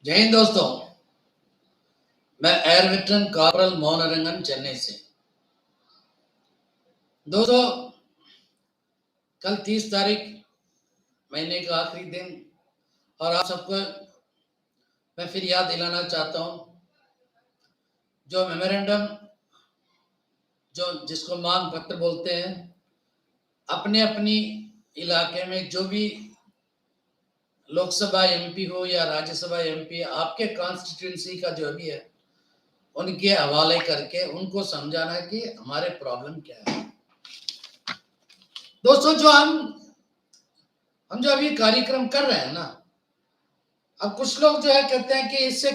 जय हिंद दोस्तों। मैं एयर वेटरन कॉर्पोरल मोहनरंगन चेन्नई से। दोस्तों, कल 30 तारीख महीने का आखिरी दिन, और आप सबको मैं फिर याद दिलाना चाहता हूं, जो मेमोरेंडम, जो जिसको मांग पत्र बोलते हैं, अपने अपनी इलाके में जो भी लोकसभा एमपी हो या राज्यसभा एमपी, आपके कॉन्स्टिट्यूंसी का जो भी है, उनके हवाले करके उनको समझाना कि हमारे प्रॉब्लम क्या है। दोस्तों, जो हम जो अभी कार्यक्रम कर रहे हैं ना, अब कुछ लोग जो है कहते हैं कि इससे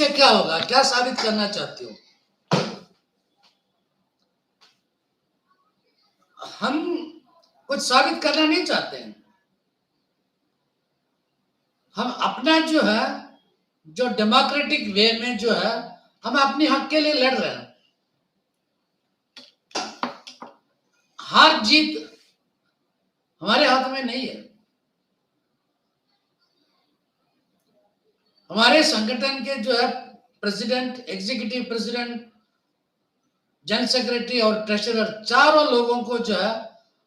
क्या होगा, क्या साबित करना चाहते हो। हम कुछ साबित करना नहीं चाहते हैं। हम अपना जो है, जो डेमोक्रेटिक वे में जो है, हम अपने हक के लिए लड़ रहे हैं। हार जीत हमारे हाथ में नहीं है। हमारे संगठन के जो है president, executive president, general secretary और ट्रेजरर, चारों लोगों को जो है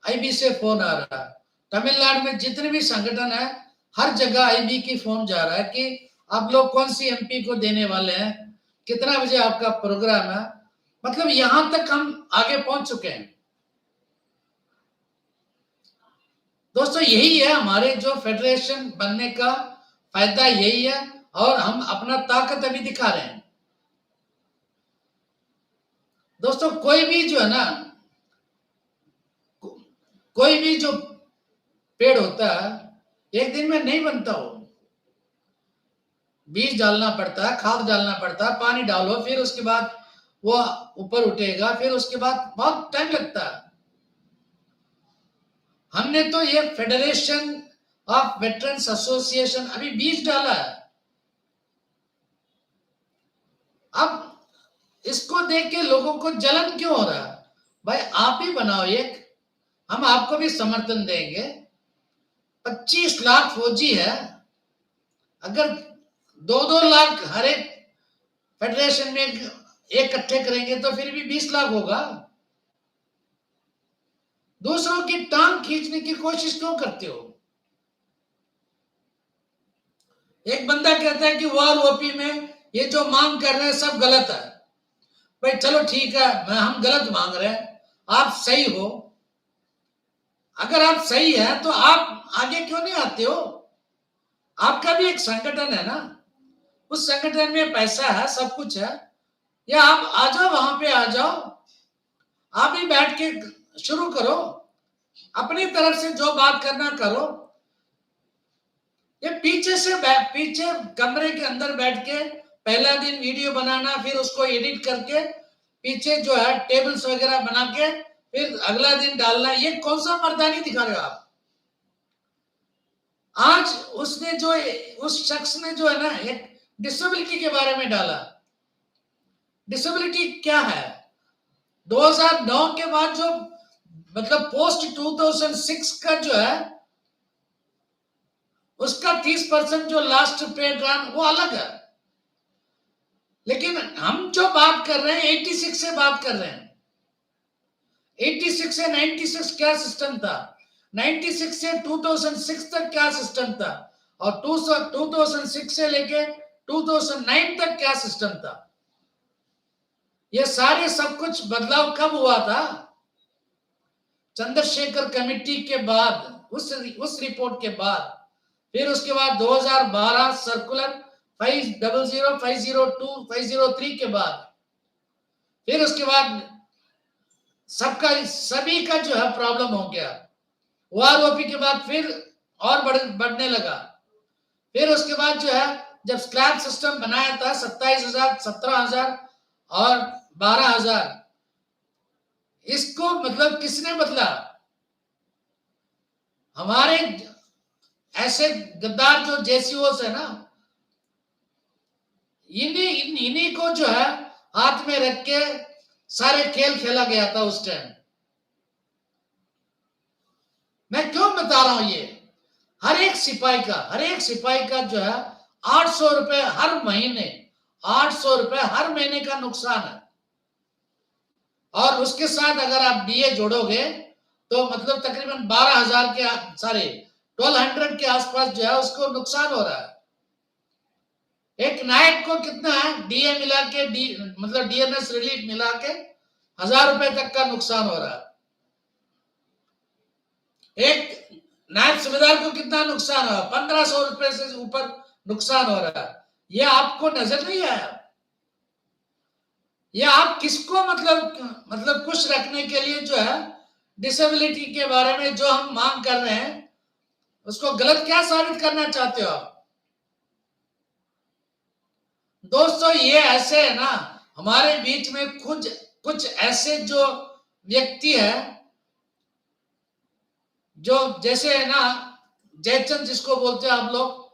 आईबी से फोन आ रहा है। तमिलनाडु में जितने भी संगठन है, हर जगह आईबी की फोन जा रहा है कि आप लोग कौन सी एमपी को देने वाले हैं, कितना बजे आपका प्रोग्राम है। मतलब यहां तक हम आगे पहुंच चुके हैं। दोस्तों, यही है हमारे जो फेडरेशन बनने का फायदा, यही है। और हम अपना ताकत अभी दिखा रहे हैं। दोस्तों, कोई भी जो है ना, कोई भी जो पेड़ होता है एक दिन में नहीं बनता हो। बीज डालना पड़ता है, खाद डालना पड़ता है, पानी डालो, फिर उसके बाद वो ऊपर उठेगा, फिर उसके बाद बहुत टाइम लगता है। हमने तो ये फेडरेशन ऑफ वेटरन्स एसोसिएशन अभी बीज डाला है। अब इसको देख के लोगों को जलन क्यों हो रहा है? भाई, आप ही बनाओ एक, हम आपको भी समर्थन देंगे। 25 लाख फौजी है, अगर 2-2 लाख हर एक फेडरेशन में इकट्ठे करेंगे तो फिर भी 20 लाख होगा। दूसरों की टांग खींचने की कोशिश क्यों करते हो? एक बंदा कहता है कि वॉर ओपी में ये जो मांग कर रहे हैं सब गलत है। भाई चलो ठीक है, हम गलत मांग रहे हैं, आप सही हो। अगर आप सही है तो आप आगे क्यों नहीं आते हो? आपका भी एक संगठन है ना, उस संगठन में पैसा है, सब कुछ है। या आप आ जाओ, वहां पे आ जाओ, आप ही बैठ के शुरू करो, अपनी तरफ से जो बात करना करो। ये पीछे कमरे के अंदर बैठ के पहला दिन वीडियो बनाना, फिर उसको एडिट करके पीछे जो है टेबल्स वगैरह बना के फिर अगला दिन डालना, ये कौन सा मर्दानी दिखा रहे हो आप? आज उस शख्स ने जो है ना एक डिसेबिलिटी के बारे में डाला। डिसेबिलिटी क्या है? 2009 के बाद जो, मतलब पोस्ट 2006 का जो है, उसका 30% जो लास्ट पे रन वो अलग है। लेकिन हम जो बात कर रहे हैं 86 से बात कर रहे हैं। 86 से 96 क्या सिस्टम था, 96 से 2006 तक क्या सिस्टम था, और 2006 से लेके 2009 तक क्या सिस्टम था। ये सारे सब कुछ बदलाव कब हुआ था? चंद्रशेखर कमेटी के बाद, उस रिपोर्ट के बाद, फिर उसके बाद 2012 सर्कुलर 500 502 503 के बाद, फिर उसके बाद सभी का जो है प्रॉब्लम हो गया। ओआरओपी के बाद फिर और बढ़ने लगा। फिर उसके बाद जो है, जब स्लैब सिस्टम बनाया था 27,000, 17,000 और 12,000, इसको मतलब किसने बदला? हमारे ऐसे गद्दार जो जेसीओस है ना, इन्हीं को जो है हाथ में रख के सारे खेल खेला गया था उस टाइम। मैं क्यों बता रहा हूं ये? हर एक सिपाही का जो है 800 रुपए हर महीने, 800 रुपए हर महीने का नुकसान है। और उसके साथ अगर आप डीए जोड़ोगे तो मतलब तकरीबन 12,000 के, सॉरी 1200 के आसपास जो है उसको नुकसान हो रहा है। एक नायक को कितना है डीए मिला के, मतलब डीएनएस रिलीफ मिला के 1000 रुपए तक का नुकसान हो रहा है। एक नायब सूबेदार को कितना नुकसान हो, 1500 रुपए से ऊपर नुकसान हो रहा है। ये आपको नजर नहीं आया? ये आप किसको मतलब खुश रखने के लिए जो है डिसेबिलिटी के बारे में जो हम मांग कर रहे हैं उसको गलत क्या साबित करना चाहते हो आप? दोस्तों ये ऐसे है ना, हमारे बीच में कुछ ऐसे जो व्यक्ति है जो जैसे है ना जयचंद जिसको बोलते हैं आप लोग,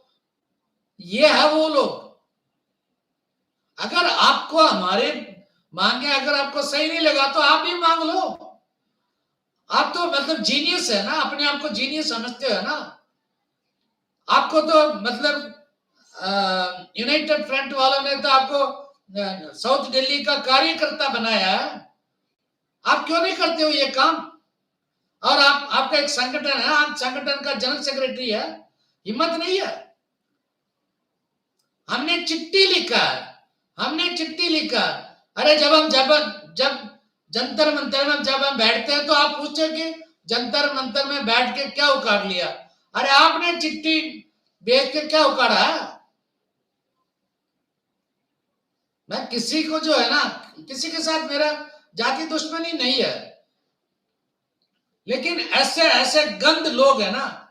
ये है वो लोग। अगर आपको हमारे मांगे अगर आपको सही नहीं लगा तो आप भी मांग लो। आप तो मतलब जीनियस है ना, अपने आप को जीनियस समझते हो ना। आपको तो मतलब यूनाइटेड फ्रंट वालों ने तो आपको साउथ दिल्ली का कार्यकर्ता बनाया है। आप क्यों नहीं करते हो ये काम? और आपका एक संगठन है, आप संगठन का जनरल सेक्रेटरी है, हिम्मत नहीं है? हमने चिट्ठी लिखा है, अरे जब जंतर मंतर में जब हम बैठते हैं तो आप पूछते कि जंतर मंतर में बैठ के क्या उखाड़ लिया? अरे आपने चिट्ठी भेज के क्या उखाड़ा है? मैं किसी को जो है ना, किसी के साथ मेरा जाति दुश्मनी नहीं है, लेकिन ऐसे ऐसे गंद लोग है ना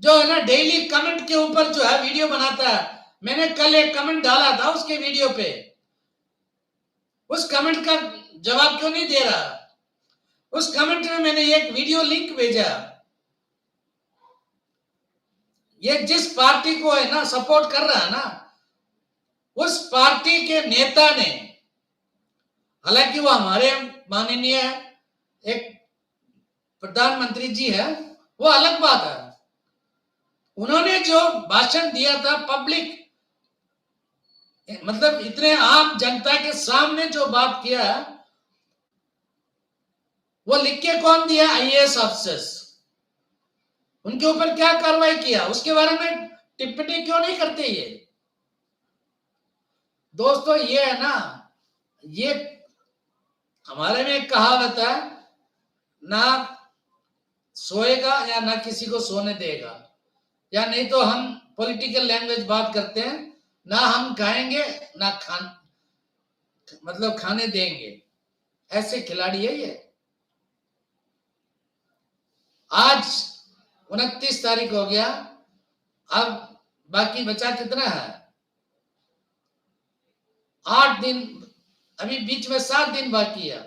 जो है ना डेली कमेंट के ऊपर जो है वीडियो बनाता है। मैंने कल एक कमेंट डाला था उसके वीडियो पे, उस कमेंट का जवाब क्यों नहीं दे रहा? उस कमेंट में मैंने एक वीडियो लिंक भेजा। ये जिस पार्टी को है ना सपोर्ट कर रहा है ना, उस पार्टी के नेता ने, हालांकि वो हमारे माननीय एक प्रधानमंत्री जी है, वो अलग बात है, उन्होंने जो भाषण दिया था पब्लिक मतलब इतने आम जनता के सामने जो बात किया वो लिख के कौन दिया? IAS officers. उनके ऊपर क्या कार्रवाई किया उसके बारे में टिप्पणी क्यों नहीं करते? ये दोस्तों ये है ना, ये हमारे में एक कहावत है, ना सोएगा या ना किसी को सोने देगा, या नहीं तो हम पॉलिटिकल लैंग्वेज बात करते हैं, ना हम खाएंगे ना खाने देंगे। ऐसे खिलाड़ी है ये। आज 29 तारीख हो गया, अब बाकी बचा कितना है? 8 दिन, अभी बीच में 7 दिन बाकी है।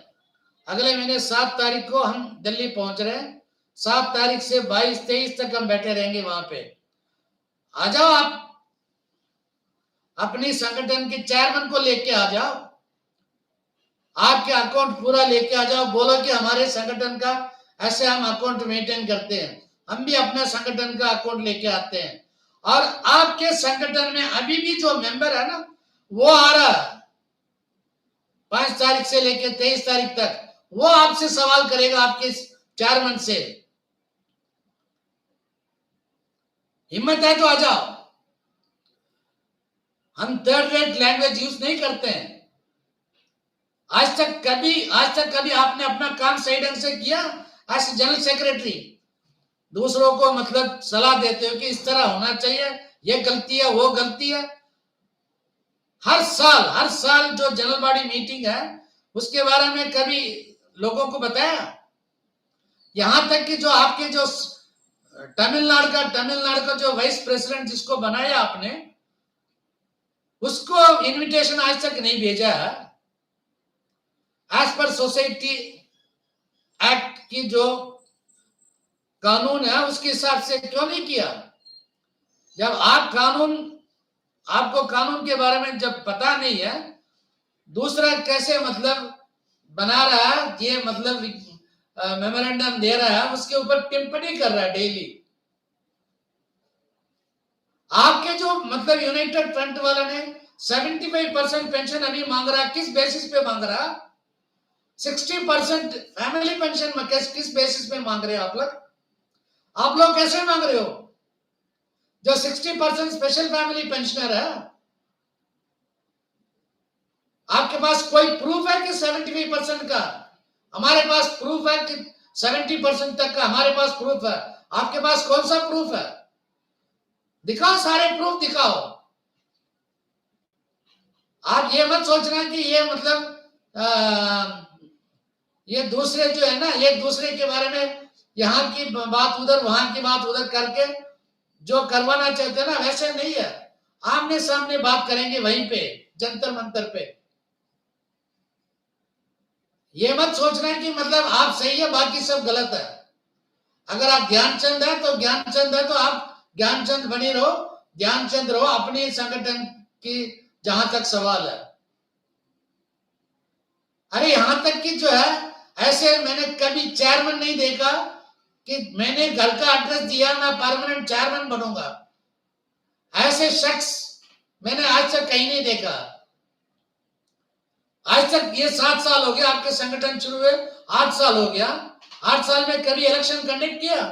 अगले महीने 7 तारीख को हम दिल्ली पहुंच रहे हैं। 7 तारीख से 22-23 तक हम बैठे रहेंगे वहां पे। आ जाओ, आप अपनी संगठन के चेयरमैन को लेके आ जाओ, आपके अकाउंट पूरा लेके आ जाओ, बोलो कि हमारे संगठन का ऐसे हम अकाउंट मेंटेन करते हैं। हम भी अपने संगठन का अकाउंट लेके आते हैं। और आपके संगठन में अभी भी जो मेंबर है ना, वो आ रहा है 5 तारीख से लेके 23 तारीख तक, वो आपसे सवाल करेगा, आपके चेयरमैन से। हिम्मत है तो आ जाओ। हम थर्ड रेट लैंग्वेज यूज नहीं करते हैं। आज तक कभी आपने अपना काम सही ढंग से किया? एज जनरल सेक्रेटरी दूसरों को मतलब सलाह देते हो कि इस तरह होना चाहिए, ये गलती है, वो गलती है। हर साल जो जनरल बॉडी मीटिंग है उसके बारे में कभी लोगों को बताया? यहां तक कि जो आपके जो तमिलनाडु का जो वाइस प्रेसिडेंट जिसको बनाया आपने, उसको इनविटेशन आज तक नहीं भेजा है। एज पर सोसाइटी एक्ट की जो कानून है उसके हिसाब से क्यों नहीं किया? जब आपको कानून के बारे में जब पता नहीं है, दूसरा कैसे मतलब बना रहा है, ये मतलब मेमोरेंडम दे रहा है, उसके ऊपर टिप्पणी कर रहा है डेली। आपके जो मतलब यूनाइटेड फ्रंट वाला ने 75% पेंशन अभी मांग रहा, किस बेसिस पे मांग रहा? 60% फैमिली पेंशन में किस बेसिस पे मांग रहे हो आप लोग कैसे मांग रहे हो? जो 60% स्पेशल फैमिली पेंशनर है, आपके पास कोई प्रूफ है कि 75% का? हमारे पास प्रूफ है कि 70% तक का हमारे पास प्रूफ है। आपके पास कौन सा प्रूफ है? दिखाओ, सारे प्रूफ दिखाओ। आप ये मत सोचना कि ये मतलब ये दूसरे जो है ना, एक दूसरे के बारे में यहाँ की बात उधर, वहां की बात उधर करके जो करवाना चाहते हैं ना, वैसे नहीं है। आमने सामने बात करेंगे वहीं पे, जंतर मंतर पे। ये मत सोचना कि मतलब आप सही है बाकी सब गलत है। अगर आप ज्ञानचंद है तो ज्ञानचंद है तो आप ज्ञानचंद बनी रहो, ज्ञानचंद रहो अपने संगठन की, जहां तक सवाल है। अरे यहां तक कि जो है, ऐसे मैंने कभी चेयरमैन नहीं देखा कि मैंने घर का एड्रेस दिया मैं परमानेंट चेयरमैन बनूंगा। ऐसे शख्स मैंने आज तक कहीं नहीं देखा। आज तक ये 7 साल हो गया आपके संगठन शुरू हुए, 8 साल हो गया। 8 साल में कभी इलेक्शन कंडक्ट किया?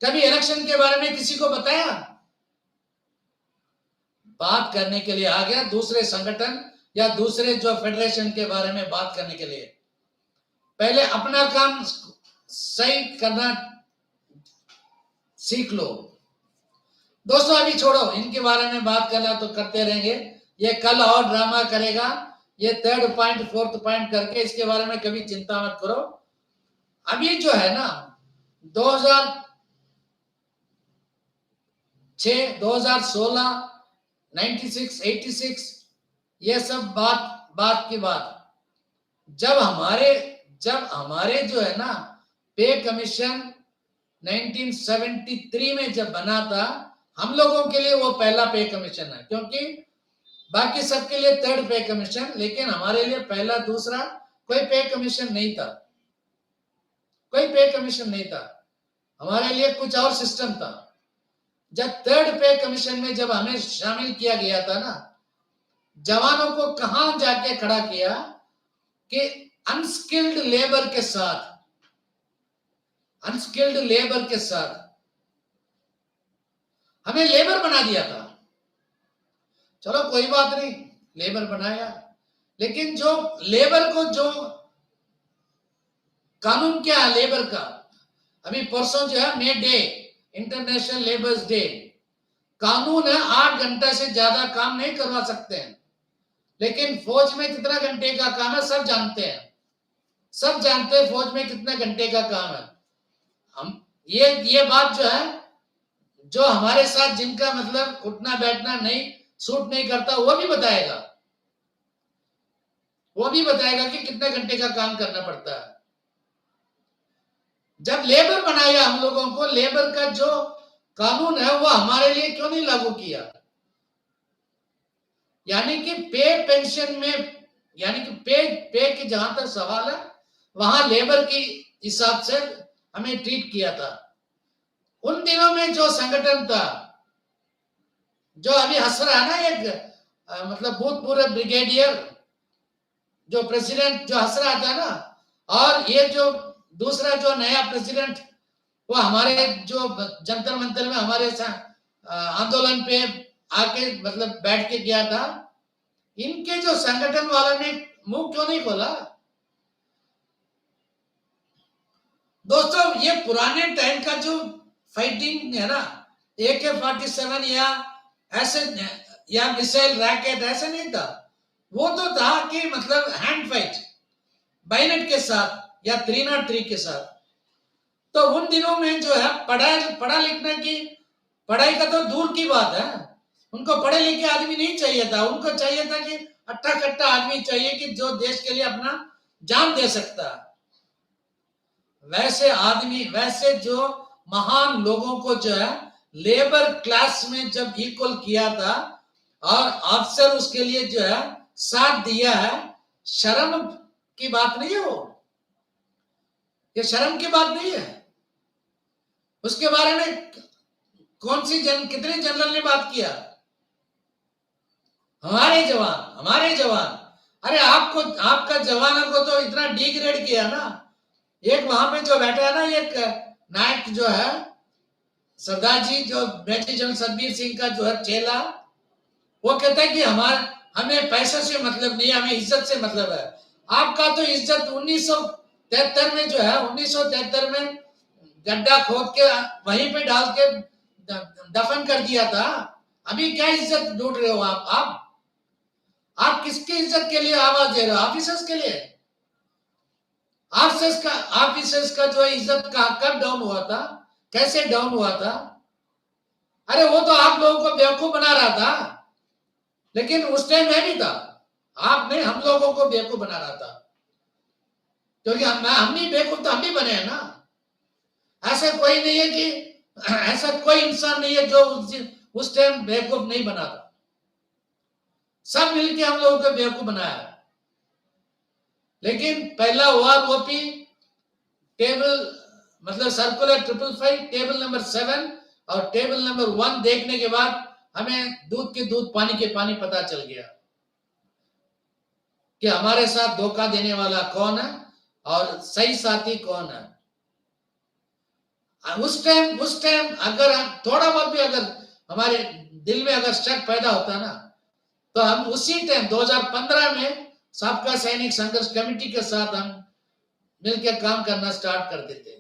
कभी इलेक्शन के बारे में किसी को बताया? बात करने के लिए आ गया दूसरे संगठन या दूसरे जो फेडरेशन के बारे में बात करने के लिए। पहले अपना काम सही करना सीख लो। दोस्तों अभी छोड़ो, इनके बारे में बात करना तो करते रहेंगे। ये कल और ड्रामा करेगा, ये 3rd पॉइंट 4th पॉइंट करके, इसके बारे में कभी चिंता मत करो। अभी जो है ना 2006, 2016, 96, 86, ये सब बात की बात। जब हमारे जो है ना पे कमीशन 1973 में जब बना था, हम लोगों के लिए वो पहला पे कमीशन है, क्योंकि बाकी सबके लिए 3rd पे कमीशन, लेकिन हमारे लिए पहला दूसरा कोई पे कमीशन नहीं था। कोई पे कमीशन नहीं था, हमारे लिए कुछ और सिस्टम था। जब 3rd पे कमीशन में जब हमें शामिल किया गया था ना, जवानों को कहां जाके खड़ा किया कि अनस्किल्ड लेबर के साथ हमें लेबर बना दिया था। चलो कोई बात नहीं, लेबर बनाया, लेकिन जो लेबर को जो कानून क्या है लेबर का? अभी परसों जो है मे डे, इंटरनेशनल लेबर्स डे, कानून है 8 घंटे से ज्यादा काम नहीं करवा सकते हैं। लेकिन फौज में कितना घंटे का काम है सब जानते हैं, सब जानते हैं फौज में कितने घंटे का काम है। हम ये बात जो है, जो हमारे साथ जिनका मतलब उठना बैठना नहीं सूट नहीं करता, वो भी बताएगा कि कितने घंटे का काम करना पड़ता है। जब लेबर बनाया हम लोगों को, लेबर का जो कानून है वो हमारे लिए क्यों नहीं लागू किया? यानी कि पे पेंशन में, यानी कि पे की जहां तक सवाल है, वहां लेबर की हिसाब से हमें ट्रीट किया था। उन दिनों में जो संगठन था, जो अभी हंस रहा है ना, एक मतलब भूतपूर्व ब्रिगेडियर जो प्रेसिडेंट जो हंस रहा था ना, और ये जो दूसरा जो नया प्रेसिडेंट, वो हमारे जो जंतर मंतर में हमारे आंदोलन पे आके मतलब बैठ के गया था, इनके जो संगठन वालों ने मुंह क्यों नहीं खोला? दोस्तों ये पुराने टाइम का जो फाइटिंग है ना, AK-47 या ऐसे या मिसाइल रैकेट, ऐसे नहीं था। वो तो था कि मतलब हैंड फाइट बायनेट के साथ या 303 के साथ। तो उन दिनों में जो है पढ़ा लिखने की, पढ़ाई का तो दूर की बात है, उनको पढ़े लिखे आदमी नहीं चाहिए था। उनको चाहिए था कि अट्टा कट्टा आदमी चाहिए कि जो देश के लिए अपना जान दे सकता। वैसे आदमी, वैसे जो महान लोगों को जो है लेबर क्लास में जब इक्वल किया था और अफसर उसके लिए जो है साथ दिया है, शर्म की बात नहीं है वो, ये शर्म की बात नहीं है। उसके बारे में कितने जनरल ने बात किया? हमारे जवान। अरे आपको, आपका जवानों को तो इतना डिग्रेड किया ना। एक वहां पे जो बैठा है ना, एक नायक जो है सरदार जी, जो मेजर जनरल सतबीर सिंह का जो है चेला, वो कहता है कि हमें पैसे से मतलब नहीं, हमें इज्जत से मतलब है। आपका तो इज्जत 1973 में जो है, 1973 में गड्ढा खोद के वहीं पे डाल के दफन कर दिया था। अभी क्या इज्जत ढूंढ रहे हो आप किसकी इज्जत के लिए आवाज दे रहे हो? ऑफिसर्स के लिए? ऑफिसर्स का जो इज्जत का कब डाउन हुआ था, कैसे डाउन हुआ था? अरे वो तो आप लोगों को बेवकूफ बना रहा था, लेकिन उस टाइम मैं भी था। आपने हम लोगों को बेवकूफ बना रहा था, क्योंकि हम नहीं बेवकूफ तो हम भी बने हैं ना। ऐसा कोई नहीं है कि ऐसा कोई इंसान नहीं है जो उस टाइम बेवकूफ नहीं बना था। सब मिलके हम लोगों को बेवकूफ बनाया। लेकिन पहला OROP टेबल मतलब सर्कुलर 555 टेबल नंबर 7 और टेबल नंबर 1 देखने के बाद हमें दूध के दूध पानी के पानी पता चल गया कि हमारे साथ धोखा देने वाला कौन है और सही साथी कौन है। उस टाइम अगर हम थोड़ा बहुत भी अगर हमारे दिल में अगर शक पैदा होता ना, तो हम उसी टाइम 2015 में सबका सैनिक संघर्ष कमेटी के साथ हम मिलकर काम करना स्टार्ट कर देते।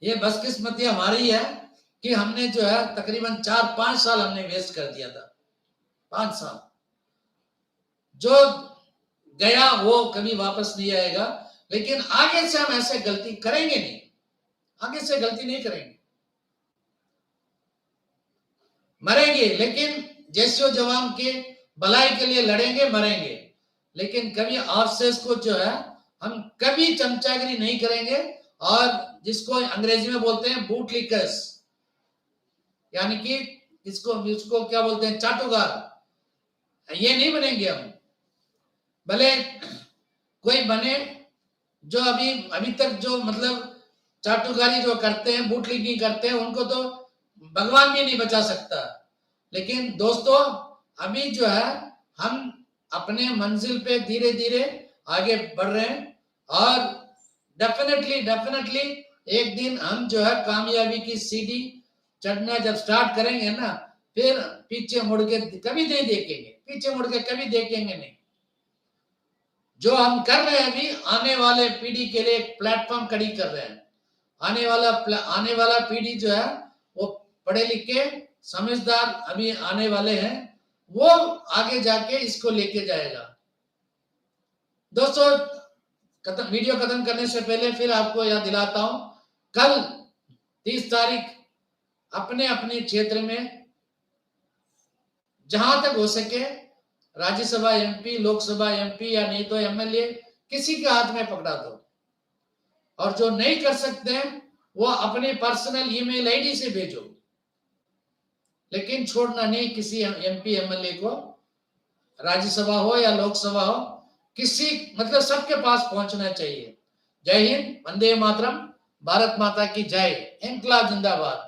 ये बदकिस्मती हमारी है कि हमने जो है तकरीबन 4-5 साल हमने वेस्ट कर दिया था। 5 साल जो गया वो कभी वापस नहीं आएगा। लेकिन आगे से हम ऐसे गलती करेंगे नहीं, आगे से गलती नहीं करेंगे। मरेंगे लेकिन जैसे जवान के भलाई के लिए लड़ेंगे, मरेंगे, लेकिन कभी ऑफिसर्स को जो है हम कभी चमचागिरी नहीं करेंगे। और जिसको अंग्रेजी में बोलते हैं बूट लिकर्स, यानी कि इसको क्या बोलते हैं, चाटुकार, ये नहीं बनेंगे हम। भले कोई बने जो अभी तक जो मतलब चाटुकारी जो करते हैं, बूट लिकिंग करते हैं, उनको तो भगवान भी नहीं बचा सकता। लेकिन दोस्तों अभी जो है हम अपने मंजिल पे धीरे धीरे आगे बढ़ रहे हैं और डेफिनेटली एक दिन हम जो है कामयाबी की सीढ़ी चढ़ना जब स्टार्ट करेंगे ना, फिर पीछे मुड़ के कभी नहीं देखेंगे, पीछे मुड़ के कभी देखेंगे नहीं। जो हम कर रहे हैं अभी आने वाले पीढ़ी के लिए एक प्लेटफॉर्म खड़ी कर रहे हैं। आने वाला पीढ़ी जो है वो पढ़े लिखे समझदार अभी आने वाले हैं, वो आगे जाके इसको लेके जाएगा। दोस्तों वीडियो खत्म करने से पहले फिर आपको याद दिलाता हूं, कल 30 तारीख अपने अपने क्षेत्र में जहां तक हो सके राज्यसभा MP, लोकसभा MP या नहीं तो MLA किसी के हाथ में पकड़ा दो। और जो नहीं कर सकते हैं वो अपने पर्सनल ईमेल ID से भेजो, लेकिन छोड़ना नहीं किसी MP MLA को, राज्यसभा हो या लोकसभा हो, किसी मतलब सबके पास पहुंचना चाहिए। जय हिंद, वंदे मातरम, भारत माता की जय, इंकलाब जिंदाबाद।